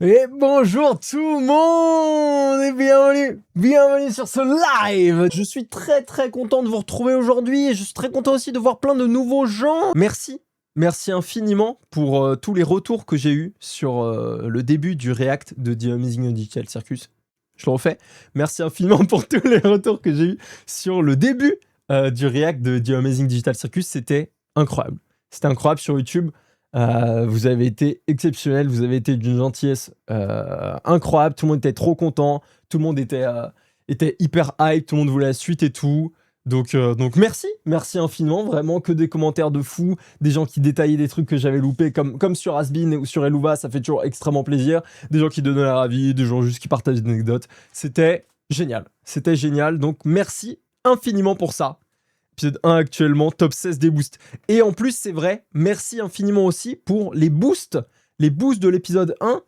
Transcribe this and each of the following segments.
Et bonjour tout le monde et bienvenue sur ce live. Je suis très content de vous retrouver aujourd'hui et je suis très content aussi de voir plein de nouveaux gens. Merci infiniment pour tous les retours que j'ai eus sur le début du React de The Amazing Digital Circus. Je le refais. Merci infiniment pour tous les retours que j'ai eus sur le début du React de The Amazing Digital Circus. C'était incroyable. C'était incroyable sur YouTube. Vous avez été exceptionnel, vous avez été d'une gentillesse incroyable, tout le monde était trop content, tout le monde était hyper hype, tout le monde voulait la suite et tout. Donc merci infiniment, vraiment que des commentaires de fou, des gens qui détaillaient des trucs que j'avais loupés comme sur Asbin ou sur Eluva, ça fait toujours extrêmement plaisir. Des gens qui donnaient leur avis, des gens juste qui partagent des anecdotes. C'était génial, donc merci infiniment pour ça. Épisode 1 actuellement, top 16 des boosts. Et en plus, c'est vrai, merci infiniment aussi pour les boosts. Les boosts de l'épisode 1,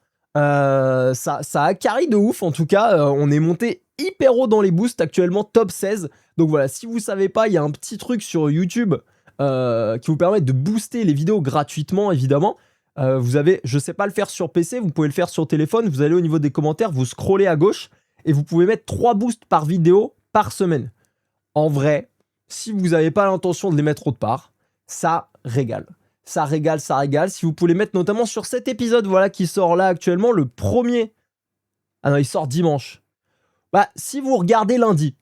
ça a carry de ouf. En tout cas, on est monté hyper haut dans les boosts actuellement, top 16. Donc voilà, si vous savez pas, il y a un petit truc sur YouTube qui vous permet de booster les vidéos gratuitement, évidemment. Vous avez, je sais pas le faire sur PC, vous pouvez le faire sur téléphone. Vous allez au niveau des commentaires, vous scrollez à gauche et vous pouvez mettre 3 boosts par vidéo par semaine. En vrai, si vous n'avez pas l'intention de les mettre autre part, ça régale. Ça régale. Si vous pouvez les mettre notamment sur cet épisode, voilà, qui sort là actuellement, le premier. Ah non, il sort dimanche. Bah, si vous regardez lundi,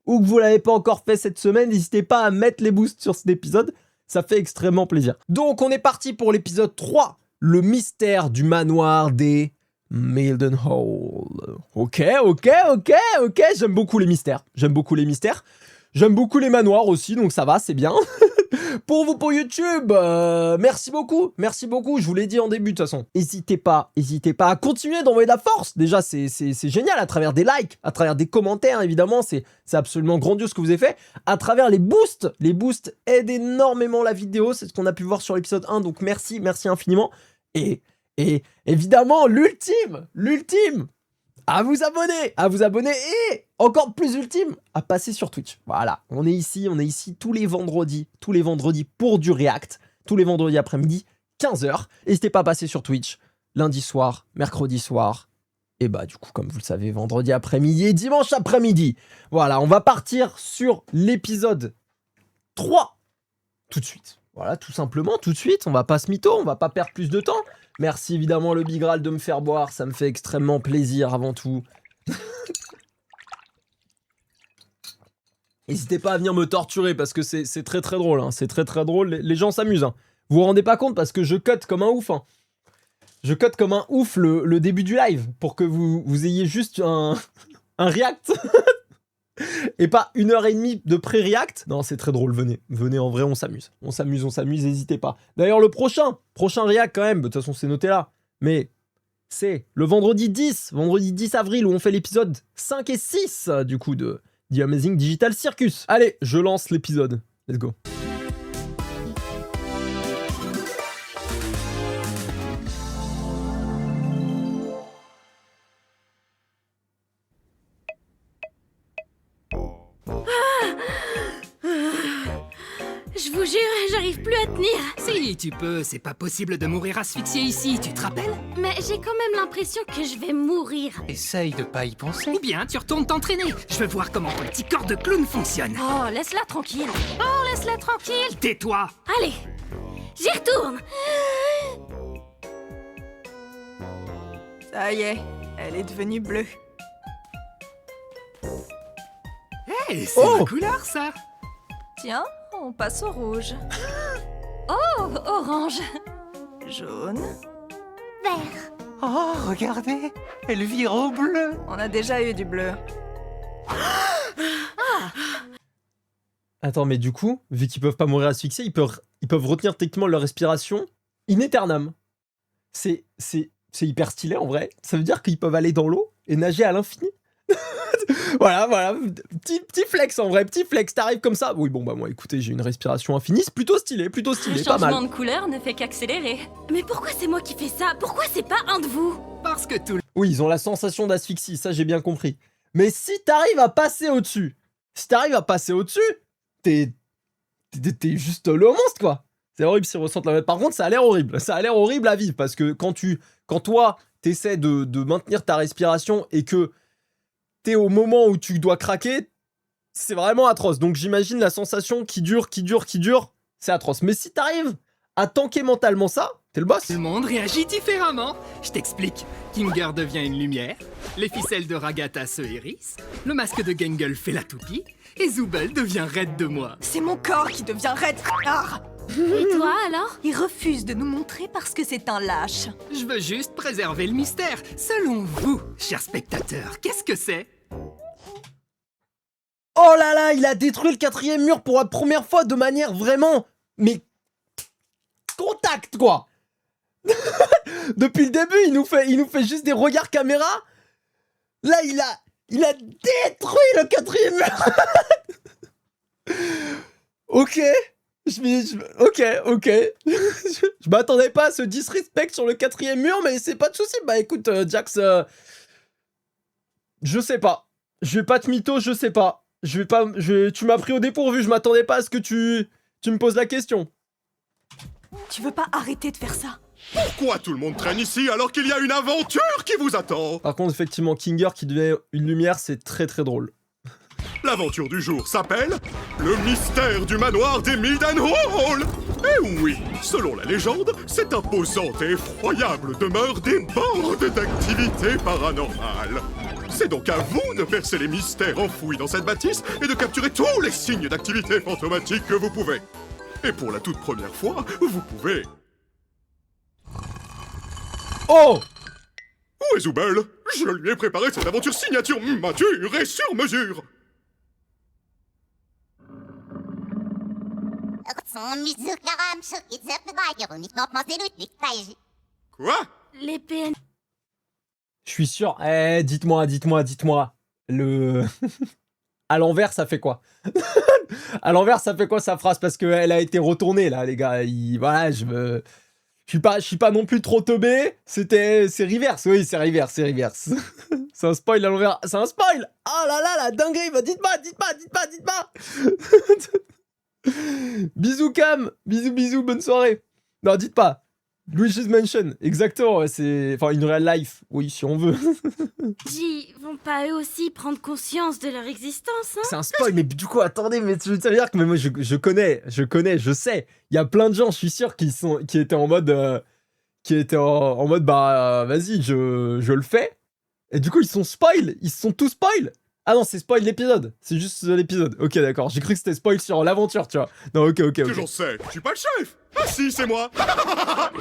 ou que vous ne l'avez pas encore fait cette semaine, n'hésitez pas à mettre les boosts sur cet épisode. Ça fait extrêmement plaisir. Donc, on est parti pour l'épisode 3. Le mystère du manoir des Mildenhall. Ok. J'aime beaucoup les mystères. J'aime beaucoup les manoirs aussi, donc ça va, c'est bien. Pour vous, pour YouTube, merci beaucoup, je vous l'ai dit en début de toute façon. N'hésitez pas à continuer d'envoyer de la force. Déjà, c'est génial, à travers des likes, à travers des commentaires, évidemment, c'est absolument grandiose ce que vous avez fait. À travers les boosts aident énormément la vidéo, c'est ce qu'on a pu voir sur l'épisode 1, donc merci infiniment. Et évidemment, l'ultime, à vous abonner et encore plus ultime, à passer sur Twitch. Voilà, on est ici tous les vendredis pour du React, tous les vendredis après-midi, 15h. N'hésitez pas à passer sur Twitch, lundi soir, mercredi soir, et bah du coup, comme vous le savez, vendredi après-midi et dimanche après-midi. Voilà, on va partir sur l'épisode 3 tout de suite. Voilà, tout simplement, tout de suite, on va pas se mytho, on va pas perdre plus de temps. Merci évidemment le Big Graal de me faire boire, ça me fait extrêmement plaisir avant tout. N'hésitez pas à venir me torturer parce que c'est très drôle, hein. C'est très drôle, les gens s'amusent. Hein. Vous vous rendez pas compte parce que je cut comme un ouf. Hein. Je cut comme un ouf le début du live pour que vous ayez juste un react. Et pas 1h30 de pré-react. Non, c'est très drôle, venez, en vrai, on s'amuse, n'hésitez pas. D'ailleurs, le prochain react quand même, de toute façon, c'est noté là, mais c'est le vendredi 10 avril, où on fait l'épisode 5 et 6, du coup, de The Amazing Digital Circus. Allez, je lance l'épisode, let's go. Je vous jure, j'arrive plus à tenir. Si, tu peux, c'est pas possible de mourir asphyxié ici, tu te rappelles? Mais j'ai quand même l'impression que je vais mourir. Essaye de pas y penser. Ou bien tu retournes t'entraîner. Je veux voir comment ton petit corps de clown fonctionne. Oh, laisse-la tranquille. Tais-toi. Allez, j'y retourne. Ça y est, elle est devenue bleue. Hey, c'est ma couleur, ça. Tiens, on passe au rouge. Oh, orange. Jaune. Vert. Oh, regardez, elle vire au bleu. On a déjà eu du bleu. Attends, mais du coup, vu qu'ils peuvent pas mourir asphyxiés, ils peuvent retenir techniquement leur respiration in aeternam. C'est hyper stylé en vrai. Ça veut dire qu'ils peuvent aller dans l'eau et nager à l'infini. Voilà, petit flex en vrai, t'arrives comme ça. Oui, bon bah moi écoutez, j'ai une respiration infinie, c'est plutôt stylé, Le pas mal. changement de couleur ne fait qu'accélérer. Mais pourquoi c'est moi qui fais ça? Pourquoi c'est pas un de vous? Parce que tout le... Oui, ils ont la sensation d'asphyxie, ça j'ai bien compris. Mais si t'arrives à passer au-dessus, t'es juste le monstre quoi. C'est horrible s'ils ressentent la même. Par contre, ça a l'air horrible à vivre parce que quand toi, t'essaies de maintenir ta respiration et que t'es au moment où tu dois craquer, c'est vraiment atroce. Donc j'imagine la sensation qui dure, c'est atroce. Mais si t'arrives à tanker mentalement ça, t'es le boss. Tout le monde réagit différemment. Je t'explique. Kinger devient une lumière, les ficelles de Ragata se hérissent, le masque de Gangle fait la toupie, et Zooble devient raide de moi. C'est mon corps qui devient raide, connard. Et toi alors? Il refuse de nous montrer parce que c'est un lâche. Je veux juste préserver le mystère. Selon vous, chers spectateurs, qu'est-ce que c'est? Oh là là, il a détruit le 4e mur pour la première fois de manière vraiment... Mais... contact, quoi. Depuis le début, il nous fait juste des regards caméra. Là, il a détruit le 4e mur. Ok. Ok. Je m'attendais pas à ce disrespect sur le 4e mur, mais c'est pas de souci. Bah écoute, Jax, je sais pas. Je vais pas te mytho, je sais pas. Tu m'as pris au dépourvu, je m'attendais pas à ce que tu me poses la question. Tu veux pas arrêter de faire ça? Pourquoi tout le monde traîne ici alors qu'il y a une aventure qui vous attend? Par contre, effectivement, Kinger qui devient une lumière, c'est très très drôle. L'aventure du jour s'appelle Le mystère du manoir des Mildenhall. Eh oui, selon la légende, cette imposante et effroyable demeure déborde d'activités paranormales. C'est donc à vous de percer les mystères enfouis dans cette bâtisse et de capturer tous les signes d'activité fantomatique que vous pouvez. Et pour la toute première fois, vous pouvez... Oh! Où est Zooble? Je lui ai préparé cette aventure signature mature et sur mesure. Quoi? Les PN... Je suis sûr. Dites-moi. Le... À l'envers, ça fait quoi? À l'envers, ça fait quoi sa phrase? Parce qu'elle a été retournée, là, les gars. Voilà, je suis pas non plus trop teubé. C'est reverse, oui, c'est reverse. C'est un spoil à l'envers. C'est un spoil! Oh là là, la dinguerie! Bah, dites pas! Bisous, Cam! Bisous, bonne soirée! Non, dites pas! Luigi's Mansion, exactement, c'est... Enfin, une real life, oui, si on veut. Vont pas eux aussi prendre conscience de leur existence, hein? C'est un spoil, mais du coup, attendez, mais ça veut dire que moi, je connais, je sais. Il y a plein de gens, je suis sûr, qui étaient en mode... en mode, bah, vas-y, je le fais. Et du coup, ils se sont tous spoil. Ah non, c'est spoil l'épisode. C'est juste l'épisode. Ok, d'accord. J'ai cru que c'était spoil sur l'aventure, tu vois. Non, ok. Que j'en sais, je suis pas le chef. Ah si, c'est moi.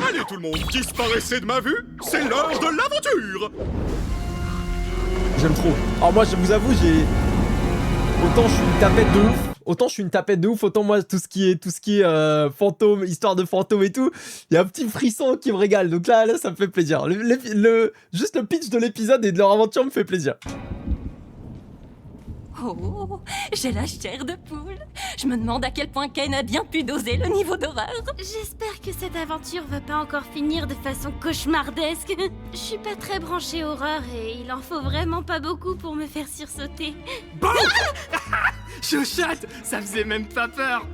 Allez tout le monde, disparaissez de ma vue. C'est l'heure de l'aventure. J'aime trop. Alors moi, je vous avoue, autant je suis une tapette de ouf, autant moi, tout ce qui est fantôme, histoire de fantôme et tout, il y a un petit frisson qui me régale. Donc là, ça me fait plaisir. Juste le pitch de l'épisode et de leur aventure me fait plaisir. Oh, j'ai la chair de poule. Je me demande à quel point Ken a bien pu doser le niveau d'horreur. J'espère que cette aventure va pas encore finir de façon cauchemardesque. Je suis pas très branchée horreur et il en faut vraiment pas beaucoup pour me faire sursauter. Bon Chochotte, ça faisait même pas peur.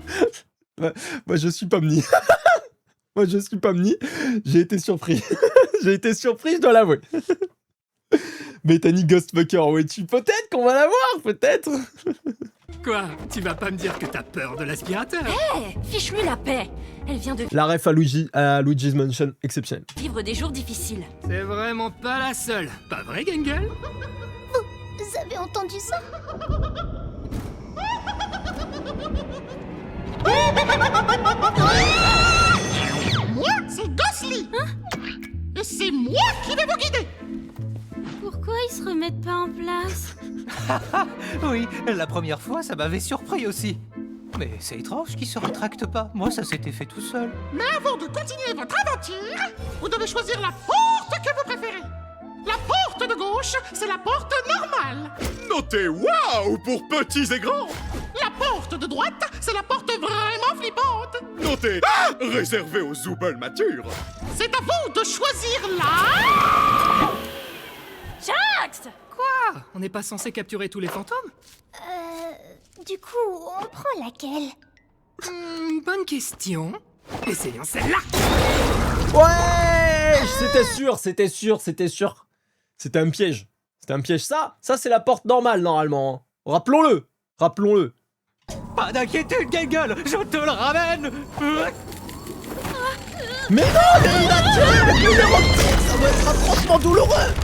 Moi, je suis pas mni. J'ai été surpris. Je dois l'avouer. Bethany Ghostfucker, ouais, peut-être qu'on va la voir, peut-être. Quoi? Tu vas pas me dire que t'as peur de l'aspirateur? Fiche-lui la paix. Elle vient de La ref à Luigi's Mansion, exceptionnelle. vivre des jours difficiles. C'est vraiment pas la seule. Pas vrai, Gangle? Vous avez entendu ça? Moi, c'est Ghostly. Et c'est moi qui vais vous guider. Pourquoi ils se remettent pas en place? Oui, la première fois, ça m'avait surpris aussi. Mais c'est étrange qu'ils se rétractent pas. Moi, ça s'était fait tout seul. Mais avant de continuer votre aventure, vous devez choisir la porte que vous préférez. La porte de gauche, c'est la porte normale. Notez waouh pour petits et grands. La porte de droite, c'est la porte vraiment flippante. Notez réservé aux Zooble matures. C'est à vous de choisir la... Jax! Quoi? On n'est pas censé capturer tous les fantômes? Du coup, on prend laquelle? Bonne question. Essayons celle-là. Ouais, piège. C'était sûr, c'était sûr, c'était sûr. C'était un piège. C'était un piège. Ça c'est la porte normale normalement. Hein. Rappelons-le. Rappelons-le. Pas d'inquiétude, Gangle, je te le ramène. Mais non, mais il a tiré avec le numéro de tir. Ça doit être atrocement douloureux.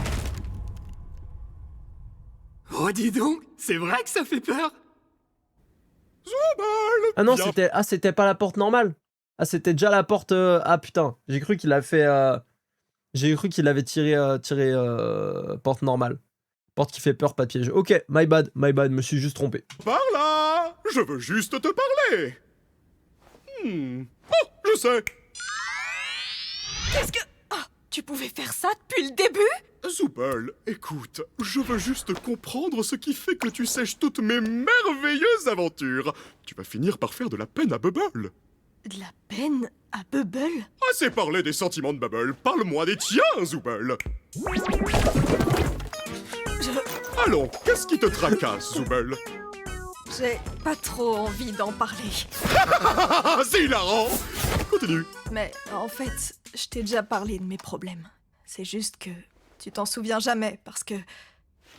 Oh, dis donc, c'est vrai que ça fait peur. Ah non, Bien. c'était pas la porte normale. Ah, c'était déjà la porte. Ah putain, j'ai cru qu'il a fait. J'ai cru qu'il avait tiré porte normale. Porte qui fait peur, pas de piège. Ok, my bad, me suis juste trompé. Par là. Je veux juste te parler. Oh, je sais. Qu'est-ce que... Ah, tu pouvais faire ça depuis le début? Zooble, écoute, je veux juste comprendre ce qui fait que tu sèches toutes mes merveilleuses aventures. Tu vas finir par faire de la peine à Bubble. De la peine à Bubble? Assez parlé des sentiments de Bubble, parle-moi des tiens, Zooble. Allons, qu'est-ce qui te tracasse, Zooble? J'ai pas trop envie d'en parler. C'est hilarant. Continue. Mais en fait, je t'ai déjà parlé de mes problèmes. C'est juste que tu t'en souviens jamais parce que...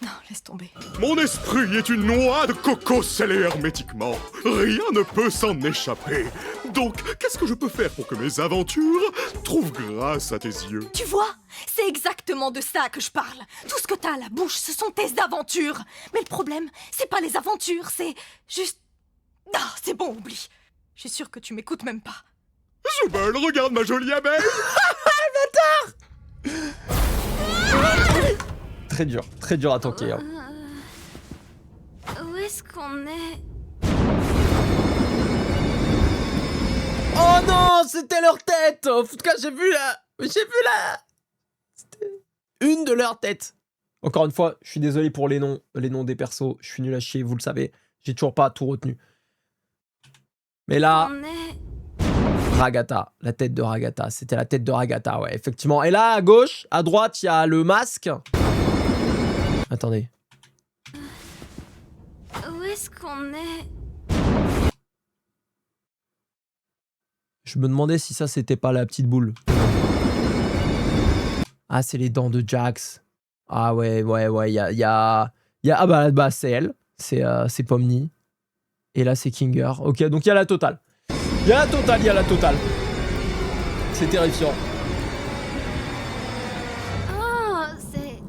Non, laisse tomber. Mon esprit est une noix de coco scellée hermétiquement. Rien ne peut s'en échapper. Donc, qu'est-ce que je peux faire pour que mes aventures trouvent grâce à tes yeux? Tu vois, c'est exactement de ça que je parle. Tout ce que t'as à la bouche, ce sont tes aventures. Mais le problème, c'est pas les aventures, c'est juste... Ah, c'est bon, oublie. Je suis sûre que tu m'écoutes même pas. Zooble, regarde ma jolie abeille. Très dur à tanker. Hein. Où est-ce qu'on est? Oh non, c'était leur tête. En tout cas, j'ai vu la... C'était une de leurs têtes. Encore une fois, je suis désolé pour les noms des persos. Je suis nul à chier, vous le savez. J'ai toujours pas tout retenu. Mais là... On est... Ragatha, la tête de Ragatha. C'était la tête de Ragatha, ouais, effectivement. Et là, à gauche, à droite, il y a le masque. Attendez. Où est-ce qu'on est? Je me demandais si ça, c'était pas la petite boule. Ah, c'est les dents de Jax. Ah ouais, il y a... Ah bah c'est elle. C'est Pomni. Et là, c'est Kinger. Ok, donc il y a la totale. Il y a la totale. C'est terrifiant. Oh, c'est...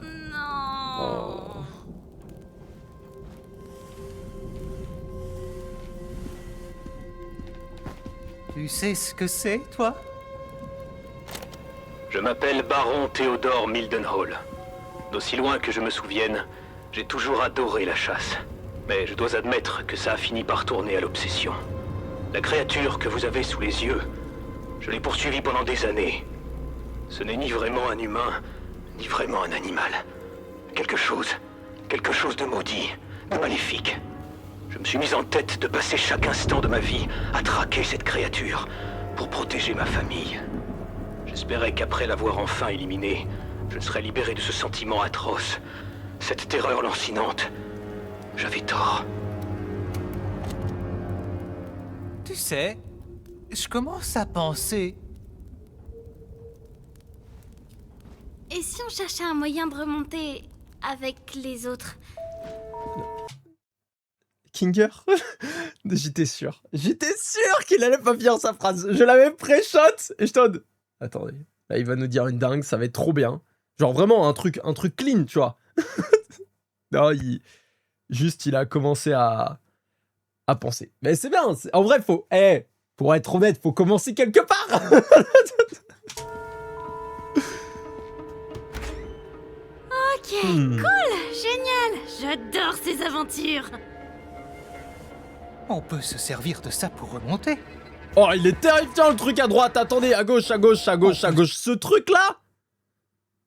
Non... Tu sais ce que c'est, toi? Je m'appelle Baron Théodore Mildenhall. D'aussi loin que je me souvienne, j'ai toujours adoré la chasse. Mais je dois admettre que ça a fini par tourner à l'obsession. La créature que vous avez sous les yeux, je l'ai poursuivie pendant des années. Ce n'est ni vraiment un humain, ni vraiment un animal. Quelque chose de maudit, de maléfique. Je me suis mis en tête de passer chaque instant de ma vie à traquer cette créature pour protéger ma famille. J'espérais qu'après l'avoir enfin éliminée, je serais libéré de ce sentiment atroce, cette terreur lancinante. J'avais tort. Tu sais, je commence à penser... Et si on cherchait un moyen de remonter avec les autres? Kinger. J'étais sûr qu'il allait pas finir sa phrase. Je l'avais pré-shot et je t'en... Attendez, là il va nous dire une dingue, ça va être trop bien. Genre vraiment un truc clean, tu vois. Non, il a commencé à penser. Mais c'est bien, en vrai, pour être honnête, faut commencer quelque part. Ok, cool, génial, j'adore ces aventures. On peut se servir de ça pour remonter. Oh, il est terrifiant le truc à droite. Attendez, à gauche. Ce truc-là.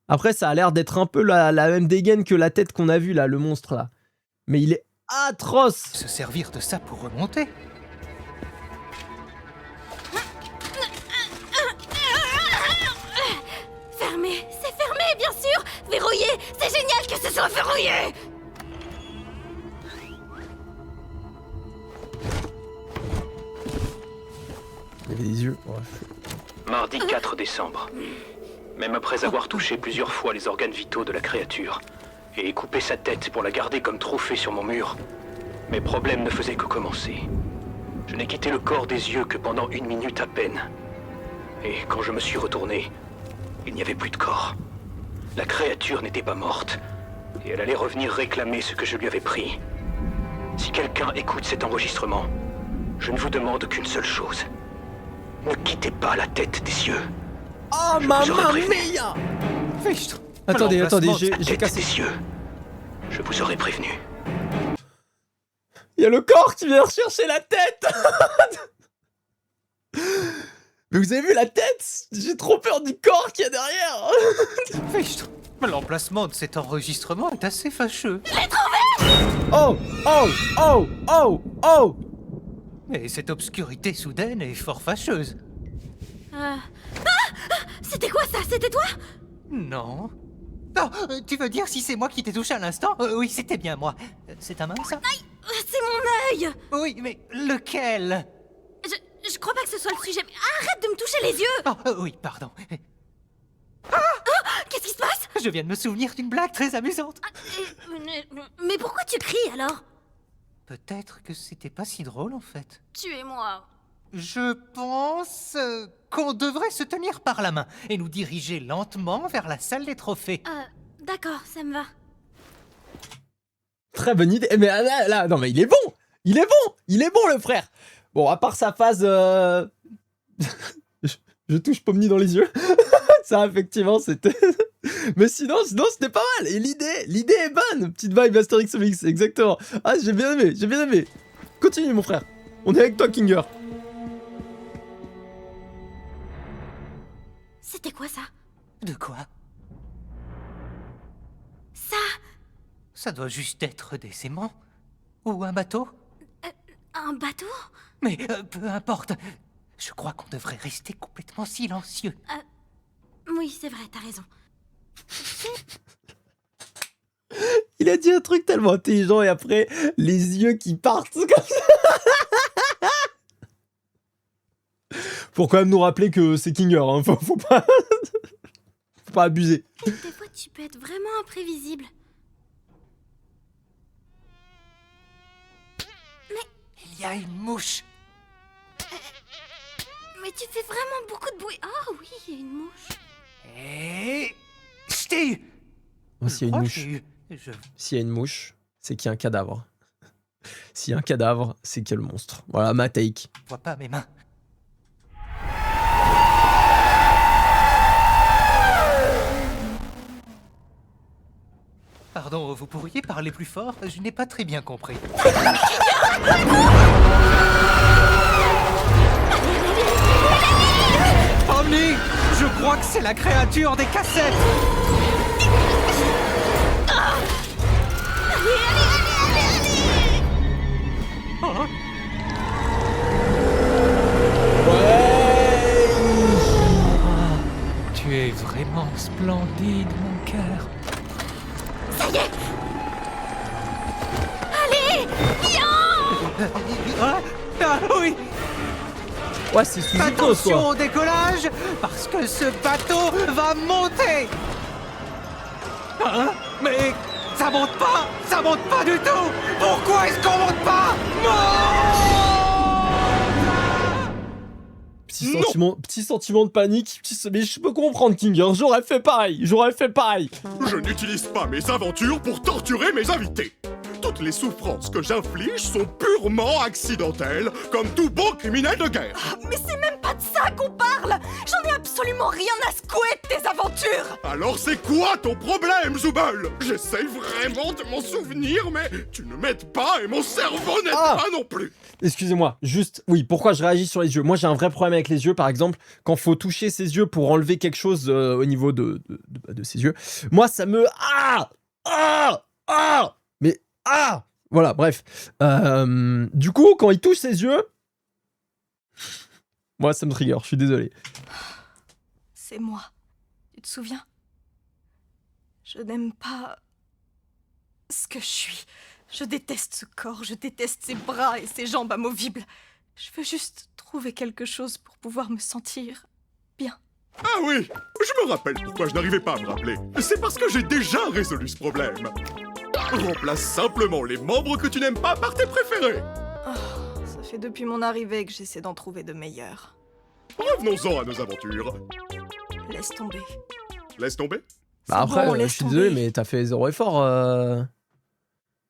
Après, ça a l'air d'être un peu la même dégaine que la tête qu'on a vue, là, le monstre, là. Mais il est atroce. Se servir de ça pour remonter. Fermé, c'est fermé, bien sûr. Verrouillé, c'est génial que ce soit verrouillé. Il avait des yeux. Mardi 4 décembre. Même après avoir touché plusieurs fois les organes vitaux de la créature et coupé sa tête pour la garder comme trophée sur mon mur, mes problèmes ne faisaient que commencer. Je n'ai quitté le corps des yeux que pendant 1 minute à peine. Et quand je me suis retourné, il n'y avait plus de corps. La créature n'était pas morte, et elle allait revenir réclamer ce que je lui avais pris. Si quelqu'un écoute cet enregistrement, je ne vous demande qu'une seule chose. Ne quittez pas la tête des cieux. Oh, Je vous mamma aurais prévenu. mia! Fichtre. Attendez, L'emplacement j'ai Tête cassé. des cieux. Je vous aurais prévenu. Il y a le corps qui vient rechercher la tête. Mais vous avez vu la tête? J'ai trop peur du corps qu'il y a derrière. Fichtre. L'emplacement de cet enregistrement est assez fâcheux. Oh, oh, oh, oh, oh. Mais cette obscurité soudaine est fort fâcheuse. C'était quoi ça? C'était toi? Non. Non, tu veux dire si c'est moi qui t'ai touché à l'instant? Oui, c'était bien moi. C'est ta main, ça? C'est mon œil! Oui, mais lequel? Je crois pas que ce soit le sujet, mais arrête de me toucher les yeux! Oh, oui, pardon. Qu'est-ce qui se passe? Je viens de me souvenir d'une blague très amusante. Mais pourquoi tu cries alors? Peut-être que c'était pas si drôle, en fait. Tuez-moi. Je pense qu'on devrait se tenir par la main et nous diriger lentement vers la salle des trophées. D'accord, ça me va. Très bonne idée. Mais là, non, mais il est bon. Il est bon. Il est bon, le frère. Bon, à part sa phase... je touche Pomni dans les yeux. Ça, effectivement, c'était... Mais sinon, c'était pas mal. Et l'idée est bonne. Petite vibe Astérix Obélix, exactement. Ah, j'ai bien aimé. Continue, mon frère. On est avec toi, Kinger. C'était quoi ça? De quoi? Ça? Ça doit juste être des aimants. Ou un bateau. Un bateau? Mais peu importe. Je crois qu'on devrait rester complètement silencieux. Oui, c'est vrai, t'as raison. Il a dit un truc tellement intelligent et après, les yeux qui partent comme ça. Faut quand même nous rappeler que c'est Kinger, hein. Faut pas... Faut pas abuser. Des fois, tu peux être vraiment imprévisible. Il y a une mouche. Mais tu fais vraiment beaucoup de bruit. Oh oui, il y a une mouche. Et... Je t'ai eu. Oh, s'il y a une Je crois que mouche, j'ai eu. s'il y a une mouche, c'est qu'il y a un cadavre. S'il y a un cadavre, c'est qu'il y a le monstre. Voilà, ma take. Je vois pas mes mains. Pardon, vous pourriez parler plus fort? Je n'ai pas très bien compris. Omni! Je crois que c'est la créature des cassettes! Oh. Tu es vraiment splendide, mon cœur. Ça y est! Allez! Ah oui! Ouais, c'est Suzuko, Attention toi. au décollage, parce que ce bateau va monter! Hein? Mais ça monte pas du tout! Pourquoi est-ce qu'on monte pas? Petit sentiment de panique. Mais je peux comprendre, Kinger. J'aurais fait pareil. Je n'utilise pas mes aventures pour torturer mes invités. Toutes les souffrances que j'inflige sont purement accidentelles, comme tout bon criminel de guerre. Mais c'est même pas de ça qu'on parle! J'en ai absolument rien à secouer de tes aventures! Alors c'est quoi ton problème, Zubel? J'essaye vraiment de m'en souvenir, mais tu ne m'aides pas et mon cerveau n'aide pas non plus. Excusez-moi, juste, oui, pourquoi je réagis sur les yeux? Moi, j'ai un vrai problème avec les yeux, par exemple, quand faut toucher ses yeux pour enlever quelque chose au niveau de ses yeux. Moi, ça me... Voilà, bref. Du coup, quand il touche ses yeux... Moi, ça me trigger, je suis désolé. C'est moi. Tu te souviens? Je n'aime pas ce que je suis. Je déteste ce corps, je déteste ses bras et ses jambes amovibles. Je veux juste trouver quelque chose pour pouvoir me sentir bien. Ah oui, Je me rappelle pourquoi je n'arrivais pas à me rappeler. C'est parce que j'ai déjà résolu ce problème. Remplace simplement les membres que tu n'aimes pas par tes préférés. Oh, ça fait depuis mon arrivée que j'essaie d'en trouver de meilleurs. Revenons-en à nos aventures. Laisse tomber. Laisse tomber. C'est Bah après, bon, je laisse suis désolé, tomber. mais t'as fait zéro effort.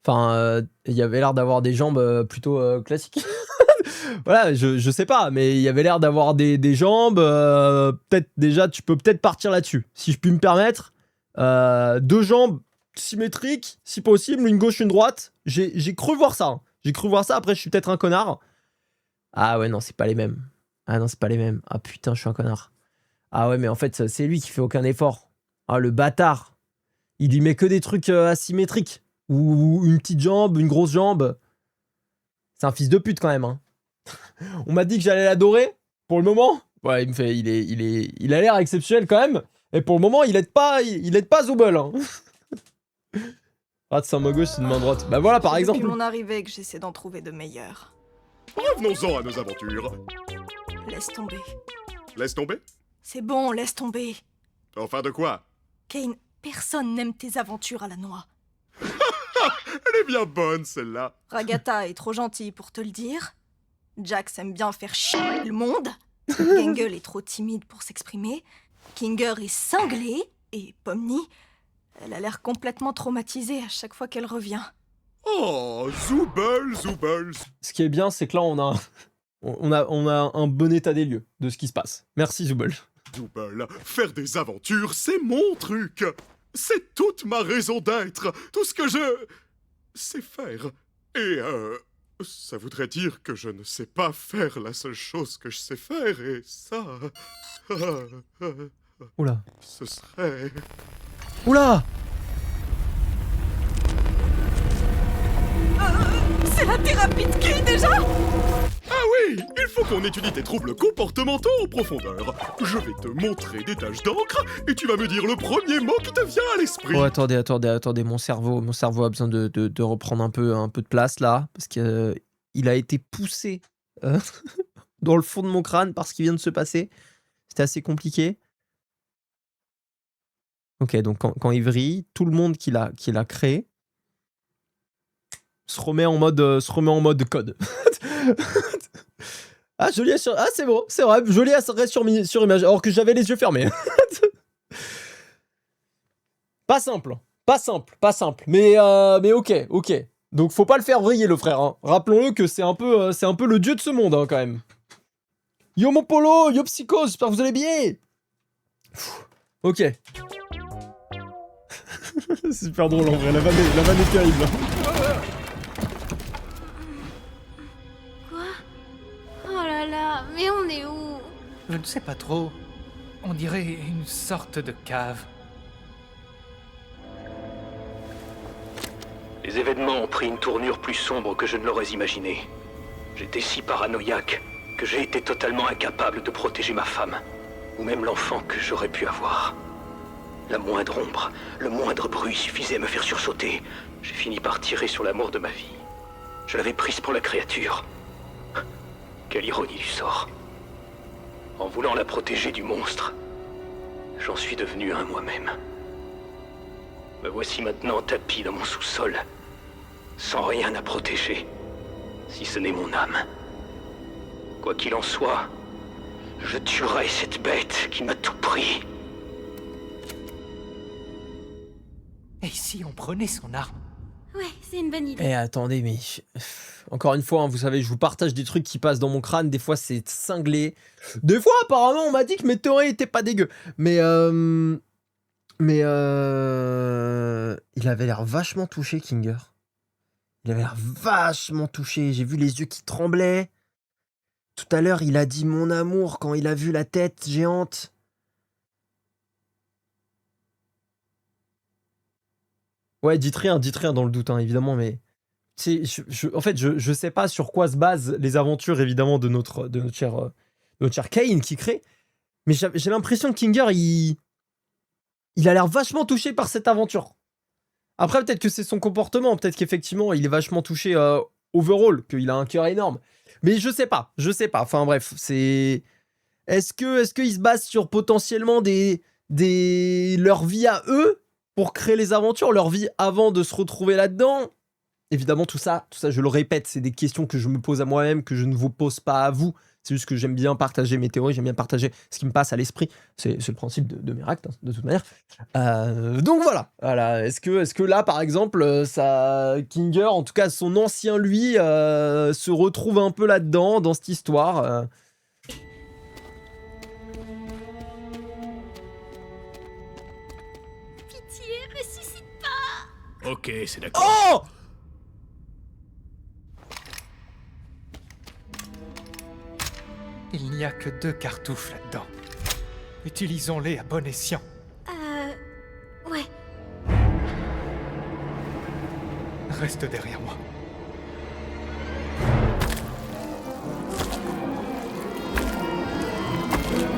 Enfin, il y avait l'air d'avoir des jambes plutôt classiques. Voilà, je sais pas, mais il y avait l'air d'avoir des jambes. Peut-être déjà, tu peux peut-être partir là-dessus. Si je puis me permettre, 2 jambes symétriques, si possible, une gauche, une droite. J'ai cru voir ça. Hein. J'ai cru voir ça. Après, je suis peut-être un connard. Ah ouais, non, c'est pas les mêmes. Ah non, c'est pas les mêmes. Ah putain, je suis un connard. Ah ouais, mais en fait, c'est lui qui fait aucun effort. Ah, le bâtard. Il y met que des trucs asymétriques. Ou une petite jambe, une grosse jambe. C'est un fils de pute quand même. Hein. On m'a dit que j'allais l'adorer. Pour le moment. Ouais, il a l'air exceptionnel quand même. Et pour le moment, il aide pas Zooble. Hein. Ah, c'est sa main gauche, c'est une main droite. Bah voilà, par C'est exemple. depuis mon arrivée que j'essaie d'en trouver de meilleurs. Revenons-en à nos aventures. Laisse tomber. Laisse tomber. C'est bon, laisse tomber. Enfin de quoi? Kane, personne n'aime tes aventures à la noix. Elle est bien bonne celle-là. Ragata est trop gentille pour te le dire. Jax aime bien faire chier le monde. Gangle est trop timide pour s'exprimer. Kinger est cinglé. Et Pomni, elle a l'air complètement traumatisée à chaque fois qu'elle revient. Oh, Zooble. Ce qui est bien, c'est que là, on a un bon état des lieux de ce qui se passe. Merci, Zooble. Zooble, faire des aventures, c'est mon truc. C'est toute ma raison d'être. Tout ce que je sais faire. Et ça voudrait dire que je ne sais pas faire la seule chose que je sais faire. Et ça... Oula. ce serait... Oula. C'est la thérapie de qui déjà? Ah oui, il faut qu'on étudie tes troubles comportementaux en profondeur. Je vais te montrer des taches d'encre et tu vas me dire le premier mot qui te vient à l'esprit. Oh, attendez, mon cerveau a besoin de reprendre un peu de place là, parce que il a été poussé dans le fond de mon crâne par ce qui vient de se passer. C'était assez compliqué. Ok, donc quand il vrille, tout le monde qui l'a créé se remet en mode code. Ah, joli sur... Ah, c'est bon, c'est vrai, joli sur image, alors que j'avais les yeux fermés. Pas simple. Mais ok. Donc faut pas le faire vriller le frère. Hein. Rappelons-le que c'est un peu le dieu de ce monde hein, quand même. Yo mon polo, yo psycho, j'espère que vous allez bien. Ok. C'est super drôle en vrai, la vanne est terrible. Quoi? Oh là là, mais on est où? Je ne sais pas trop. On dirait une sorte de cave. Les événements ont pris une tournure plus sombre que je ne l'aurais imaginé. J'étais si paranoïaque que j'ai été totalement incapable de protéger ma femme, ou même l'enfant que j'aurais pu avoir. La moindre ombre, le moindre bruit suffisait à me faire sursauter. J'ai fini par tirer sur l'amour de ma vie. Je l'avais prise pour la créature. Quelle ironie du sort. En voulant la protéger du monstre, j'en suis devenu un moi-même. Me voici maintenant tapi dans mon sous-sol, sans rien à protéger, si ce n'est mon âme. Quoi qu'il en soit, je tuerai cette bête qui m'a tout pris. Et si on prenait son arme? Ouais, c'est une bonne idée. Eh attendez, mais... Encore une fois, hein, vous savez, je vous partage des trucs qui passent dans mon crâne, des fois c'est cinglé. Des fois, apparemment, on m'a dit que mes théories étaient pas dégueu. Mais il avait l'air vachement touché, Kinger. Il avait l'air vachement touché. J'ai vu les yeux qui tremblaient. Tout à l'heure, il a dit mon amour quand il a vu la tête géante. Ouais, dites rien dans le doute, hein, évidemment, mais... En fait, je sais pas sur quoi se basent les aventures, évidemment, de notre cher Kane qui crée, mais j'ai l'impression que Kinger, il a l'air vachement touché par cette aventure. Après, peut-être que c'est son comportement, peut-être qu'effectivement, il est vachement touché overall, qu'il a un cœur énorme. Mais je sais pas. Enfin bref, c'est... Est-ce qu'il se base sur potentiellement des leur vie à eux pour créer les aventures, leur vie avant de se retrouver là-dedans. Évidemment, tout ça, je le répète, c'est des questions que je me pose à moi-même, que je ne vous pose pas à vous. C'est juste que j'aime bien partager mes théories, j'aime bien partager ce qui me passe à l'esprit. C'est le principe de mes actes, hein, de toute manière. Donc voilà. Est-ce que là, par exemple, Kinger, en tout cas son ancien lui, se retrouve un peu là-dedans, dans cette histoire Pitié, ressuscite pas. Ok, c'est d'accord. Oh! Il n'y a que 2 cartouches là-dedans. Utilisons-les à bon escient. Ouais. Reste derrière moi.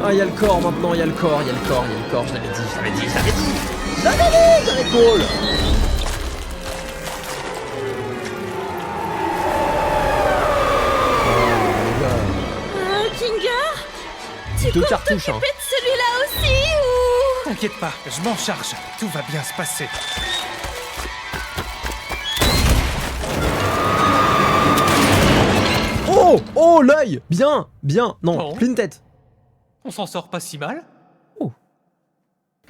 Ah, il y a le corps maintenant, il y a le corps, je l'avais dit. J'avais cool. Kinger, tu 2 comptes cartouches, hein. t'occuper de celui-là aussi ou... T'inquiète pas, je m'en charge. Tout va bien se passer. Oh, l'œil. Bien. Non, Bon. pleine tête. On s'en sort pas si mal. Oh,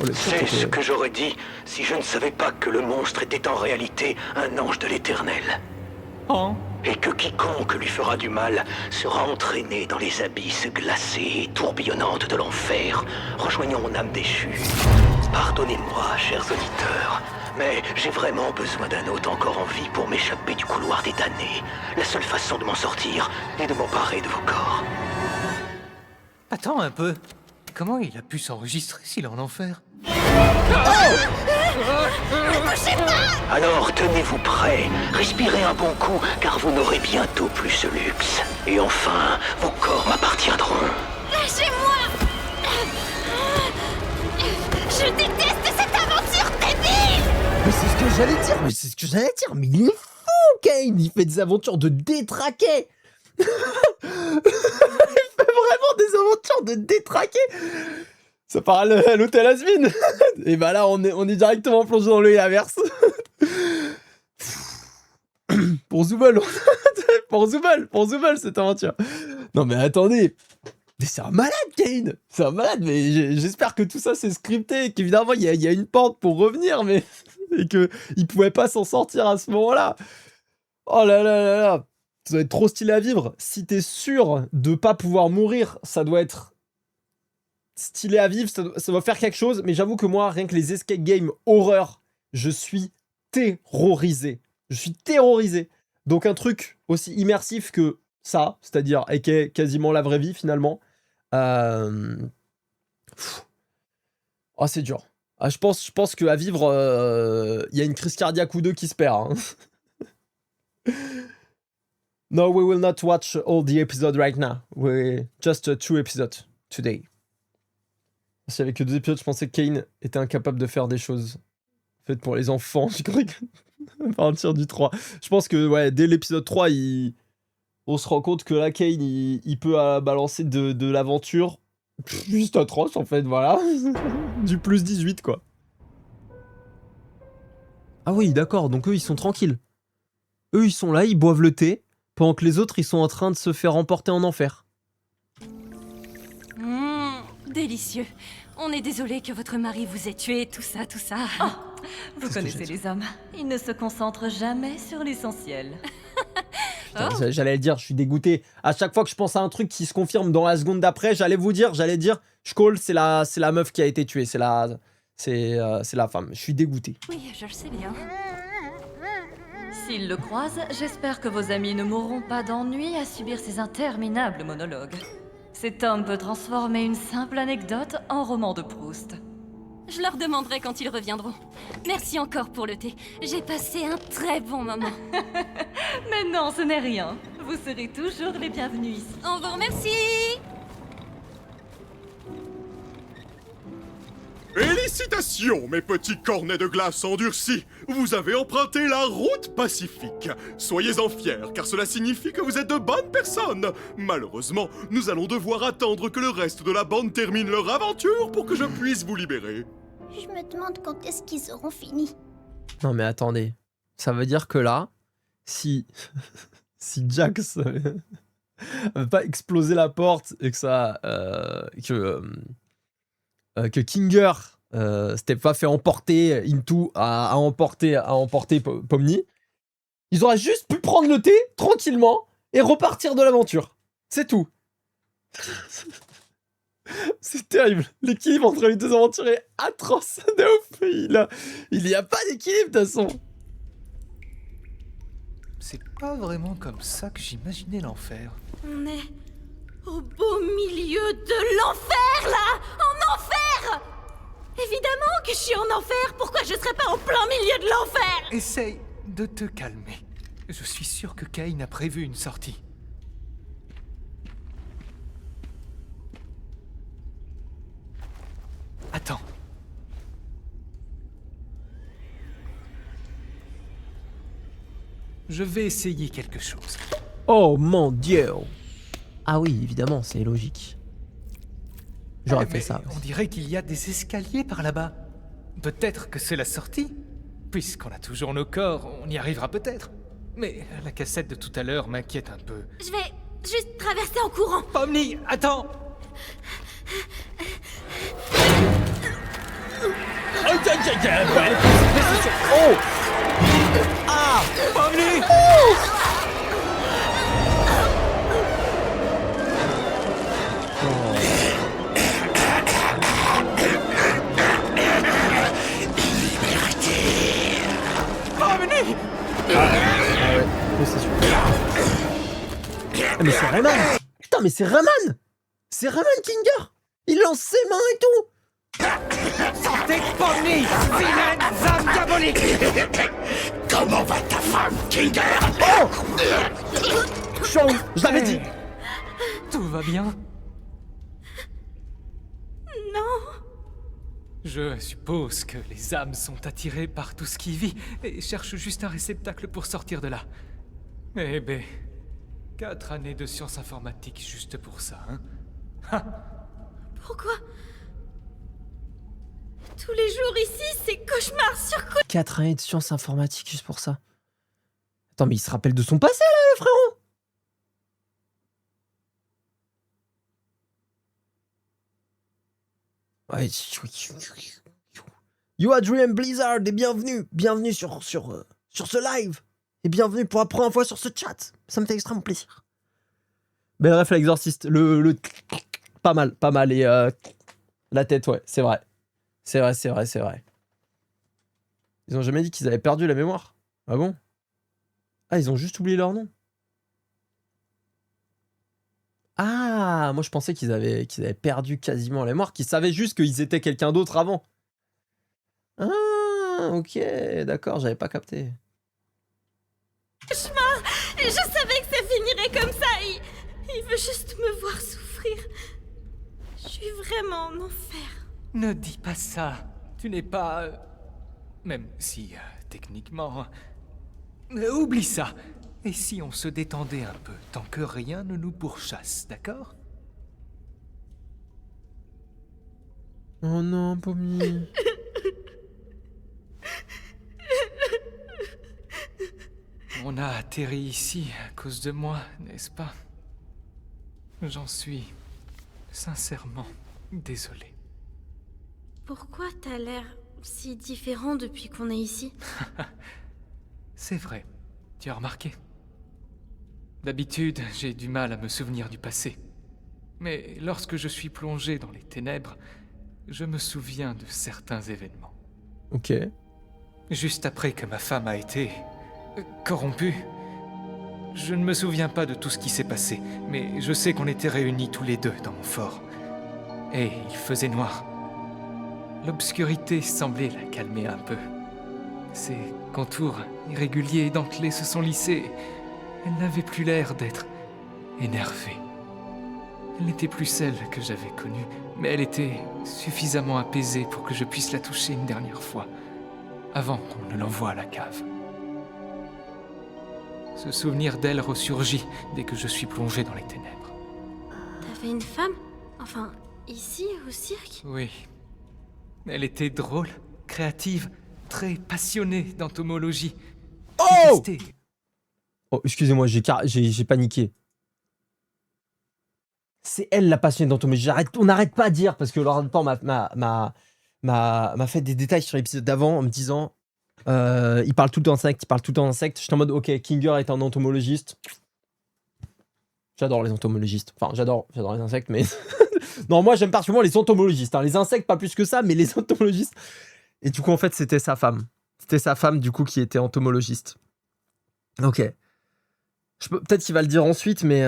le C'est truc ce que j'aurais dit si je ne savais pas que le monstre était en réalité un ange de l'Éternel. Oh. Et que quiconque lui fera du mal sera entraîné dans les abysses glacées et tourbillonnantes de l'enfer, rejoignant mon âme déchue. Pardonnez-moi, chers auditeurs, mais j'ai vraiment besoin d'un hôte encore en vie pour m'échapper du couloir des damnés. La seule façon de m'en sortir est de m'emparer de vos corps. Attends un peu. Comment il a pu s'enregistrer s'il est en enfer? Alors tenez-vous prêts, respirez un bon coup, car vous n'aurez bientôt plus ce luxe. Et enfin, vos corps m'appartiendront. Lâchez-moi. Je déteste cette aventure débile. Mais c'est ce que j'allais dire, mais il est fou, Kane. Il fait des aventures de détraqués. Il fait vraiment des aventures de détraqués. Ça part à l'hôtel Asmin. Et bah là, on est directement plongé dans le inverse. Pour Zubel, cette aventure. Non mais attendez. Mais c'est un malade, Kane. C'est un malade, mais j'espère que tout ça c'est scripté, qu'évidemment il y a une pente pour revenir, mais et que il pouvait pas s'en sortir à ce moment-là. Oh là là là là. Ça doit être trop stylé à vivre. Si t'es sûr de pas pouvoir mourir, ça doit être stylé à vivre, ça doit faire quelque chose. Mais j'avoue que moi, rien que les escape games horreur, je suis terrorisé. Donc un truc aussi immersif que ça, c'est-à-dire quasiment la vraie vie finalement. Oh, c'est dur. Ah, je pense qu'à vivre, il y a une crise cardiaque ou deux qui se perd. Hein. No, we will not watch all the episodes right now. We just 2 episodes today. S'il y avait que 2 épisodes, je pensais que Kane était incapable de faire des choses faites pour les enfants. Je crois que à partir du 3. Je pense que ouais, dès l'épisode 3, on se rend compte que là, Kane, il peut balancer de l'aventure juste atroce, en fait, voilà. Du plus 18, quoi. Ah oui, d'accord, donc eux, ils sont tranquilles. Eux, ils sont là, ils boivent le thé, pendant que les autres, ils sont en train de se faire emporter en enfer. Délicieux. On est désolé que votre mari vous ait tué, tout ça. Oh, vous connaissez les hommes. Ils ne se concentrent jamais sur l'essentiel. Putain, j'allais le dire, je suis dégoûté. À chaque fois que je pense à un truc qui se confirme dans la seconde d'après, j'allais dire, Skoll, c'est la meuf qui a été tuée, c'est la femme. Je suis dégoûté. Oui, je le sais bien. S'ils le croisent, j'espère que vos amis ne mourront pas d'ennui à subir ces interminables monologues. Cet homme peut transformer une simple anecdote en roman de Proust. Je leur demanderai quand ils reviendront. Merci encore pour le thé. J'ai passé un très bon moment. Mais non, ce n'est rien. Vous serez toujours les bienvenus ici. On vous remercie. Félicitations, mes petits cornets de glace endurcis. Vous avez emprunté la route pacifique. Soyez-en fiers, car cela signifie que vous êtes de bonnes personnes. Malheureusement, nous allons devoir attendre que le reste de la bande termine leur aventure pour que je puisse vous libérer. Je me demande quand est-ce qu'ils auront fini. Non mais attendez, ça veut dire que là, si si Jax veut pas exploser la porte et que ça que Kinger s'était pas fait emporter Into à emporter Pomni, ils auraient juste pu prendre le thé tranquillement et repartir de l'aventure. C'est tout. C'est terrible. L'équilibre entre les deux aventures est atroce. De ouf. Il y a pas d'équilibre de toute façon. C'est pas vraiment comme ça que j'imaginais l'enfer. On est au beau milieu de l'enfer, là! En enfer! Évidemment que je suis en enfer! Pourquoi je serais pas en plein milieu de l'enfer? Essaye de te calmer. Je suis sûr que Cain a prévu une sortie. Attends. Je vais essayer quelque chose. Oh mon dieu. Ah oui, évidemment, c'est logique. J'aurais fait Mais ça. on dirait qu'il y a des escaliers par là-bas. Peut-être que c'est la sortie. Puisqu'on a toujours nos corps, on y arrivera peut-être. Mais la cassette de tout à l'heure m'inquiète un peu. Je vais juste traverser en courant. Pomni, attends! Oh. Ah. Pomni! Pomni! Oui, c'est sûr. Ah, mais c'est Rayman. Putain, mais c'est Rayman. C'est Rayman Kinger. Il lance ses mains et tout. Sortez Pomni! Vilaine âme diabolique! Comment va ta femme, Kinger? Oh. Je l'avais dit. Tout va bien? Non. Je suppose que les âmes sont attirées par tout ce qui vit et cherchent juste un réceptacle pour sortir de là. Eh ben, 4 années de sciences informatiques juste pour ça, hein? Pourquoi? Tous les jours ici, c'est cauchemar sur cauchemar. 4 années de sciences informatiques juste pour ça. Attends, mais il se rappelle de son passé là, le frérot. Ouais. You Adrien Blizzard et bienvenue sur ce live et bienvenue pour la première fois sur ce chat. Ça me fait extrêmement plaisir. Ben bref, l'exorciste, le pas mal et la tête, ouais, c'est vrai. C'est vrai. Ils ont jamais dit qu'ils avaient perdu la mémoire. Ah bon? Ah, ils ont juste oublié leur nom. Ah, moi je pensais qu'ils avaient perdu quasiment la mémoire, qu'ils savaient juste qu'ils étaient quelqu'un d'autre avant. Ah, ok, d'accord, j'avais pas capté. Cauchemar. Je savais que ça finirait comme ça. Il veut juste me voir souffrir. Je suis vraiment en enfer. Ne dis pas ça. Tu n'es pas... Même si, techniquement... Oublie ça. Et si on se détendait un peu, tant que rien ne nous pourchasse, d'accord? Oh non, Pomni. On a atterri ici à cause de moi, n'est-ce pas? J'en suis sincèrement désolé. Pourquoi t'as l'air si différent depuis qu'on est ici? C'est vrai, tu as remarqué. D'habitude, j'ai du mal à me souvenir du passé. Mais lorsque je suis plongé dans les ténèbres, je me souviens de certains événements. Ok. Juste après que ma femme a été... corrompue. Je ne me souviens pas de tout ce qui s'est passé, mais je sais qu'on était réunis tous les deux dans mon fort. Et il faisait noir. L'obscurité semblait la calmer un peu. Ses contours irréguliers et dentelés se sont lissés. Elle n'avait plus l'air d'être énervée. n'était plus celle que j'avais connue, mais elle était suffisamment apaisée pour que je puisse la toucher une dernière fois, avant qu'on ne l'envoie à la cave. Ce souvenir d'elle ressurgit dès que je suis plongé dans les ténèbres. T'avais une femme? Enfin, ici, au cirque? Oui. Elle était drôle, créative, très passionnée d'entomologie. Oh! Détestée. Oh, excusez-moi, j'ai paniqué. C'est elle la passionnée d'entomologie. On n'arrête pas à dire, parce que Laurent Pan m'a fait des détails sur l'épisode d'avant en me disant il parle tout le temps d'insectes, il parle tout le temps d'insectes. J'étais en mode ok, Kinger est un entomologiste. J'adore les entomologistes. Enfin, j'adore les insectes, mais. Non, moi j'aime particulièrement les entomologistes. Hein. Les insectes, pas plus que ça, mais les entomologistes. Et du coup, en fait, c'était sa femme. C'était sa femme, du coup, qui était entomologiste. Ok. Peut-être qu'il va le dire ensuite, mais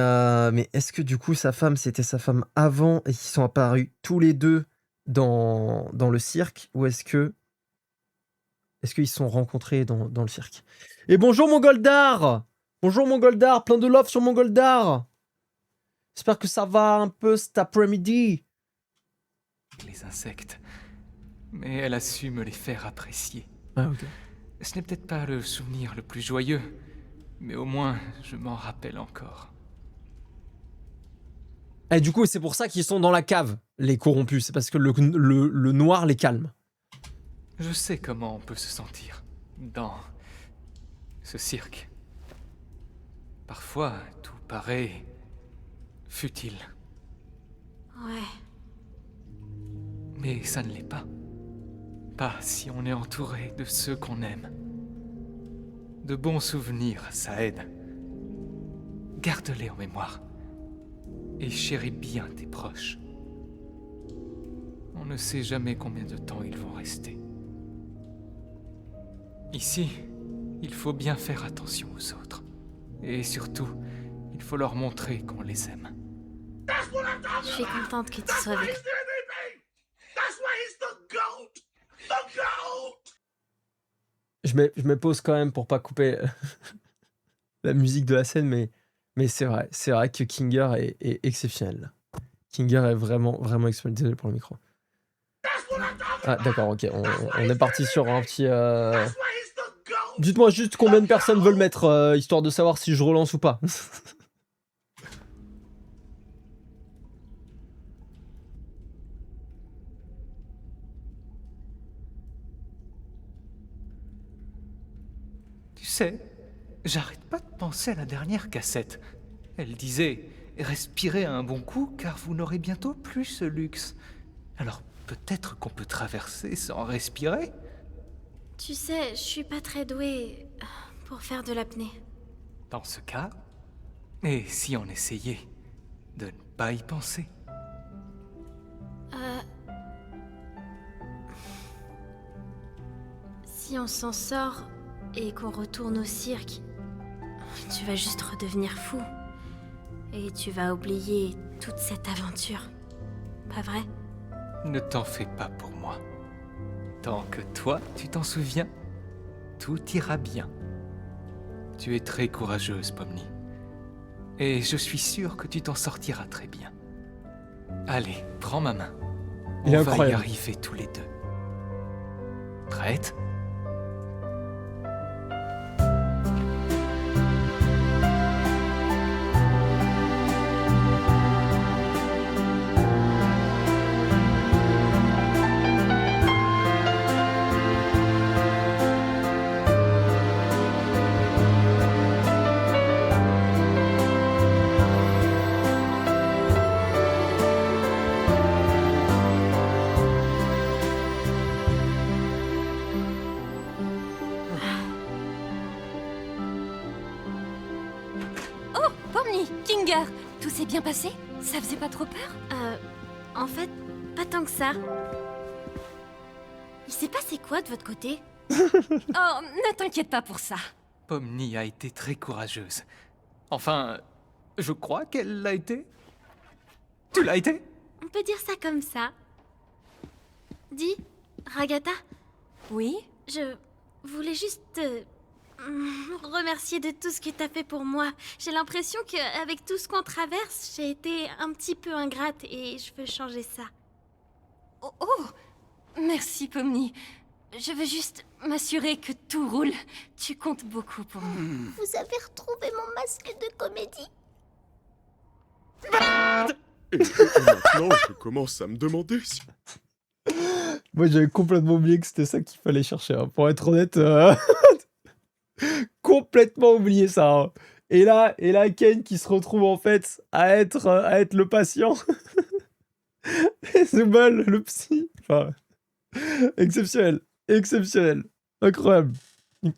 est-ce que du coup, sa femme, c'était sa femme avant et qu'ils sont apparus tous les deux dans le cirque? Ou est-ce qu'ils se sont rencontrés dans le cirque? Et bonjour mon Goldar! Bonjour mon Goldar, plein de love sur mon Goldar! J'espère que ça va un peu cet après-midi. Les insectes. Mais elle a su me les faire apprécier. Ah, ok. Ce n'est peut-être pas le souvenir le plus joyeux, mais au moins je m'en rappelle encore. Et du coup, c'est pour ça qu'ils sont dans la cave, les corrompus. C'est parce que le noir les calme. Je sais comment on peut se sentir dans ce cirque. Parfois, tout paraît futile. Ouais. Mais ça ne l'est pas. Pas si on est entouré de ceux qu'on aime. De bons souvenirs, ça aide. Garde-les en mémoire. Et chéris bien tes proches. On ne sait jamais combien de temps ils vont rester. Ici, il faut bien faire attention aux autres. Et surtout, il faut leur montrer qu'on les aime. Je suis contente que tu sois avec. Je me pose quand même pour pas couper la musique de la scène, mais c'est vrai que Kinger est exceptionnel. Kinger est vraiment exceptionnel. Désolé pour le micro. Ah d'accord, ok, on est parti sur un petit... Dites-moi juste combien de personnes veulent mettre, histoire de savoir si je relance ou pas. Tu sais, j'arrête pas de penser à la dernière cassette. Elle disait « Respirez un bon coup car vous n'aurez bientôt plus ce luxe. » Alors peut-être qu'on peut traverser sans respirer? Tu sais, je suis pas très douée pour faire de l'apnée. Dans ce cas, et si on essayait de ne pas y penser? Si on s'en sort et qu'on retourne au cirque, tu vas juste redevenir fou. Et tu vas oublier toute cette aventure. Pas vrai? Ne t'en fais pas pour moi. Tant que toi, tu t'en souviens, tout ira bien. Tu es très courageuse, Pomni. Et je suis sûr que tu t'en sortiras très bien. Allez, prends ma main. Il est On va y incroyable. arriver tous les deux. Prête? Pomni, Kinger, tout s'est bien passé? Ça faisait pas trop peur? En fait, pas tant que ça. Il s'est passé quoi de votre côté? Oh, ne t'inquiète pas pour ça. Pomni a été très courageuse. Enfin, je crois qu'elle l'a été. Tu l'as été? On peut dire ça comme ça. Dis, Ragata, Oui? je voulais juste remercier de tout ce que t'as fait pour moi. J'ai l'impression qu'avec tout ce qu'on traverse, j'ai été un petit peu ingrate et je veux changer ça. Oh, merci Pomni. Je veux juste m'assurer que tout roule. Tu comptes beaucoup pour moi. Vous avez retrouvé mon masque de comédie? Et maintenant, je commence à me demander si... Moi, j'avais complètement oublié que c'était ça qu'il fallait chercher. Hein. Pour être honnête, complètement oublié ça. Hein. Et là, Ken qui se retrouve en fait à être le patient. Et Zubul, le psy. Enfin, exceptionnel. Exceptionnel. Incroyable.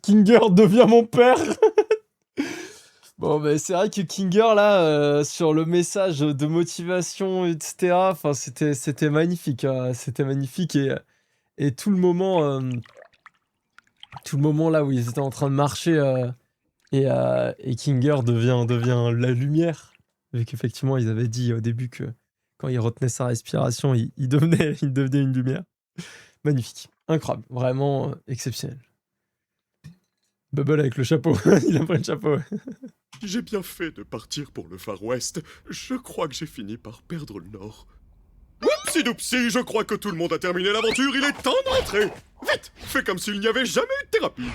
Kinger devient mon père. Bon, mais c'est vrai que Kinger, là, sur le message de motivation, etc., enfin, c'était magnifique. Hein. C'était magnifique. Et tout le moment là où ils étaient en train de marcher et Kinger devient la lumière. Vu qu'effectivement, ils avaient dit au début que quand il retenait sa respiration, il devenait une lumière. Magnifique. Incroyable. Vraiment exceptionnel. Bubble avec le chapeau. Il a pris le chapeau. J'ai bien fait de partir pour le Far West. Je crois que j'ai fini par perdre le Nord. Oupsi-doupsi, je crois que tout le monde a terminé l'aventure. Il est temps d'entrer. Vite, fais comme s'il n'y avait jamais eu de thérapie.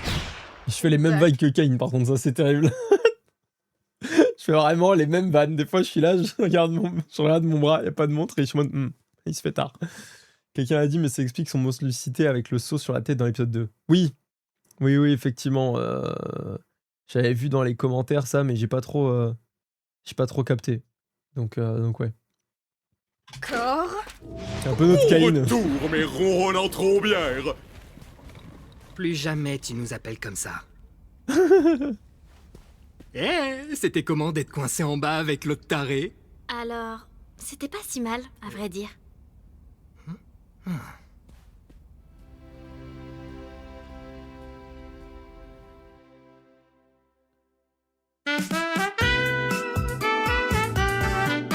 Je fais les mêmes vannes que Kane, par contre, ça c'est terrible. Je fais vraiment les mêmes vannes. Des fois, je suis là, je regarde mon bras, il n'y a pas de montre et je suis en mode, il se fait tard. Quelqu'un a dit, mais ça explique son monstre lucité avec le seau sur la tête dans l'épisode 2. Oui, effectivement. J'avais vu dans les commentaires ça, mais j'ai pas trop capté. Donc ouais. Corps. C'est un peu notre Kane. Retour, mes ronronnants trombières. Plus jamais tu nous appelles comme ça. C'était comment d'être coincé en bas avec l'autre taré? Alors, c'était pas si mal, à vrai dire.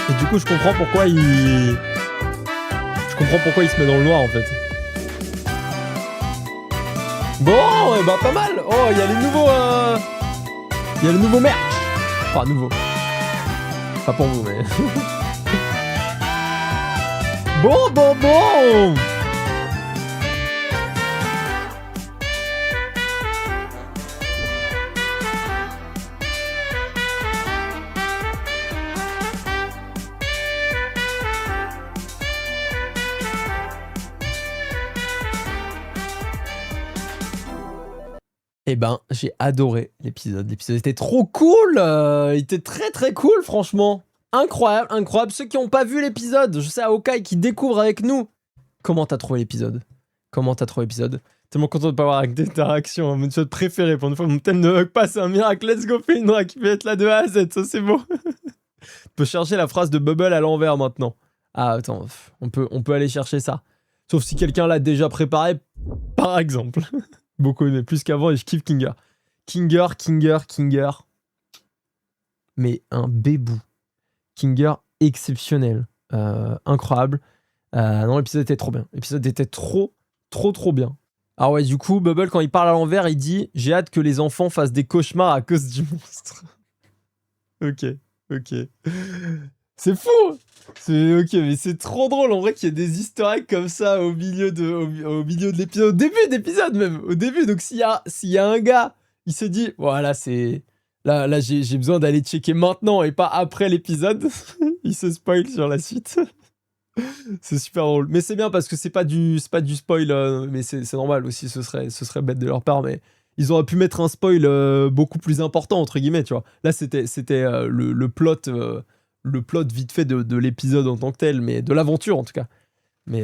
Et du coup, je comprends pourquoi il se met dans le noir, en fait. Bon, bah pas mal. Oh, il y a les nouveaux merch. Enfin, nouveaux. Pas pour vous, mais... Bon. Eh ben, j'ai adoré l'épisode. L'épisode était trop cool. Il était très très cool, franchement. Incroyable. Ceux qui n'ont pas vu l'épisode, je sais à Hawkeye qui découvre avec nous. Comment t'as trouvé l'épisode? Tellement content de pas avoir ta réaction. Mon épisode préféré pour une fois. Mon thème ne bug pas, c'est un miracle. Let's go, Findra qui peut être là de A à Z. Ça, c'est beau. Tu peux chercher la phrase de Bubble à l'envers maintenant. Ah, attends. On peut aller chercher ça. Sauf si quelqu'un l'a déjà préparé, par exemple. Beaucoup aimé, plus qu'avant, et je kiffe Kinger. Kinger. Mais un bébou. Kinger exceptionnel. Incroyable. Non, l'épisode était trop bien. L'épisode était trop bien. Ah ouais, du coup, Bubble, quand il parle à l'envers, il dit « J'ai hâte que les enfants fassent des cauchemars à cause du monstre. » Ok. C'est fou. Ok, mais c'est trop drôle en vrai qu'il y ait des easter eggs comme ça au milieu de l'épisode, au début d'épisode même, au début. Donc s'il y a un gars, il se dit voilà, c'est là j'ai besoin d'aller checker maintenant et pas après l'épisode. Il se spoil sur la suite. C'est super drôle, mais c'est bien parce que c'est pas du spoil, mais c'est normal aussi. Ce serait bête de leur part, mais ils auraient pu mettre un spoil beaucoup plus important entre guillemets, tu vois. Là c'était le plot vite fait de l'épisode en tant que tel, mais de l'aventure en tout cas. Mais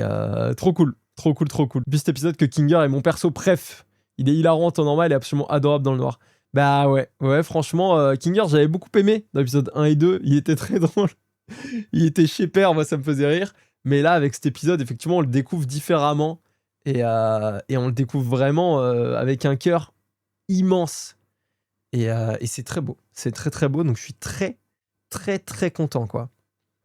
trop cool. Puis cet épisode que Kinger est mon perso préf. Il est hilarant en temps normal et absolument adorable dans le noir. Bah ouais, franchement, Kinger, j'avais beaucoup aimé dans l'épisode 1 et 2. Il était très drôle. Il était chez père, moi ça me faisait rire. Mais là, avec cet épisode, effectivement, on le découvre différemment. Et on le découvre vraiment avec un cœur immense. Et c'est très beau. C'est très beau. Donc je suis très content, quoi.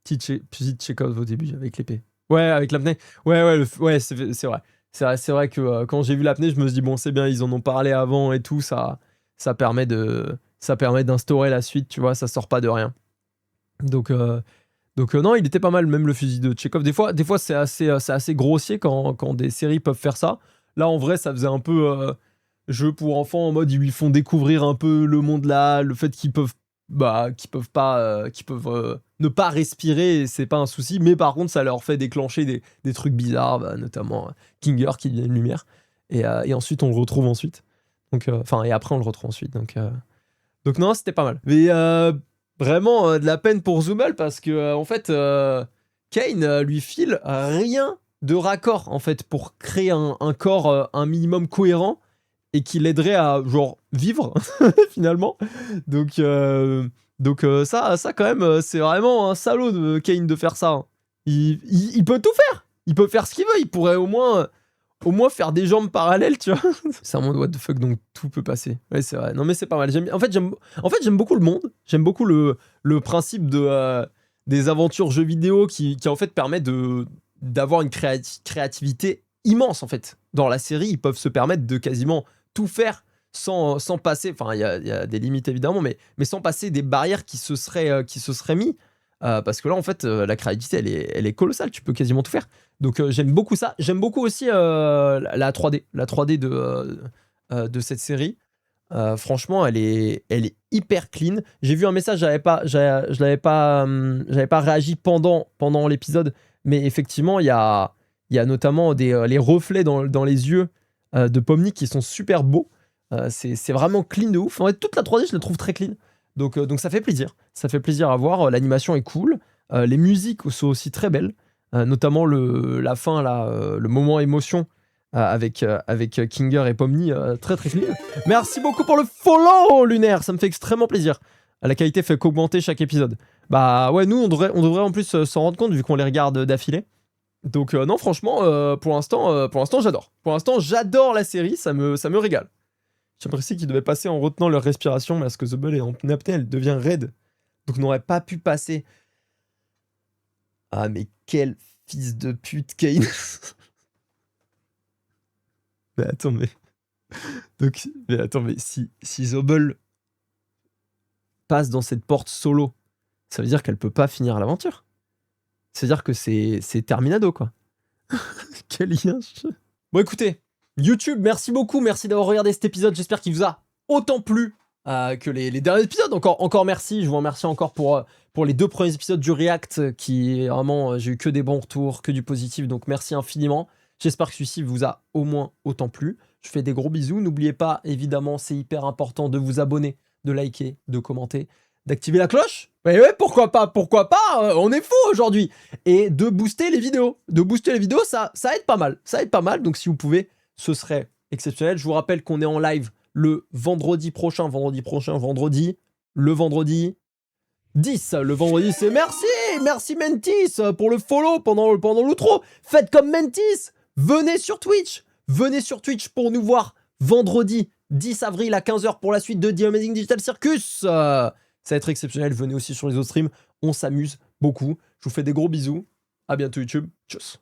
Petit check-out au début avec l'épée. Ouais, avec l'apnée. Ouais, c'est vrai. C'est vrai que quand j'ai vu l'apnée, je me suis dit, bon, c'est bien, ils en ont parlé avant et tout, ça ça permet d'instaurer la suite, tu vois, ça sort pas de rien. Donc non, il était pas mal, même le fusil de Tchekhov. Des fois c'est assez grossier quand des séries peuvent faire ça. Là, en vrai, ça faisait un peu jeu pour enfants, en mode ils lui font découvrir un peu le monde là, le fait qu'ils peuvent ne pas respirer, c'est pas un souci, mais par contre, ça leur fait déclencher des trucs bizarres, notamment Kinger qui devient une lumière. Et ensuite, on le retrouve ensuite. Et après, on le retrouve ensuite. Donc non, c'était pas mal. Mais vraiment de la peine pour Zumel parce que en fait Kane lui file rien de raccord en fait pour créer un corps un minimum cohérent et qui l'aiderait à genre vivre finalement. Donc ça quand même c'est vraiment un salaud de Kane de faire ça. Il peut tout faire. Il peut faire ce qu'il veut. Il pourrait au moins faire des jambes parallèles, tu vois. C'est un monde what the fuck, donc tout peut passer. Ouais, c'est vrai. Non, mais c'est pas mal. En fait, j'aime beaucoup le monde. J'aime beaucoup le principe des aventures jeux vidéo qui en fait permet d'avoir une créativité immense, en fait. Dans la série, ils peuvent se permettre de quasiment tout faire sans passer... Enfin, il y a des limites, évidemment, mais sans passer des barrières qui se seraient mis. Parce que là, en fait, la créativité, elle est colossale. Tu peux quasiment tout faire. Donc, j'aime beaucoup ça. J'aime beaucoup aussi la 3D. La 3D de cette série. Franchement, elle est hyper clean. J'ai vu un message, je n'avais pas réagi pendant l'épisode. Mais effectivement, il y a notamment les reflets dans les yeux de Pomni qui sont super beaux. C'est vraiment clean de ouf. En fait, toute la 3D, je la trouve très clean. Donc ça fait plaisir. Ça fait plaisir à voir. L'animation est cool. Les musiques sont aussi très belles. Notamment la fin, là, le moment émotion avec Kinger et Pomni. Très très clean. Merci beaucoup pour le follow, Lunaire. Ça me fait extrêmement plaisir. La qualité fait qu'augmenter chaque épisode. Bah ouais, nous, on devrait en plus s'en rendre compte vu qu'on les regarde d'affilée. Donc non, franchement, pour l'instant, j'adore. Pour l'instant, j'adore la série. Ça me régale. J'apprécie qu'ils devaient passer en retenant leur respiration, parce que The Bull est en apnée, elle devient raide. Donc n'aurait pas pu passer. Ah, mais quel fils de pute, Kane. Mais attends, mais si The Bull passe dans cette porte solo, ça veut dire qu'elle peut pas finir l'aventure. Ça veut dire que c'est terminado, quoi. Quel lien. Bon, écoutez. YouTube, merci beaucoup, merci d'avoir regardé cet épisode, j'espère qu'il vous a autant plu que les derniers épisodes, encore merci, je vous remercie encore pour les 2 premiers épisodes du React, qui vraiment, j'ai eu que des bons retours, que du positif, donc merci infiniment, j'espère que celui-ci vous a au moins autant plu, je fais des gros bisous, n'oubliez pas, évidemment, c'est hyper important de vous abonner, de liker, de commenter, d'activer la cloche, ouais, pourquoi pas, on est fous aujourd'hui, et de booster les vidéos, ça aide pas mal, donc si vous pouvez, ce serait exceptionnel. Je vous rappelle qu'on est en live le vendredi 10. Le vendredi 10. Le vendredi, c'est merci Mentis pour le follow pendant l'outro. Faites comme Mentis. Venez sur Twitch pour nous voir vendredi 10 avril à 15h pour la suite de The Amazing Digital Circus. Ça va être exceptionnel. Venez aussi sur les autres streams. On s'amuse beaucoup. Je vous fais des gros bisous. À bientôt YouTube. Tchuss.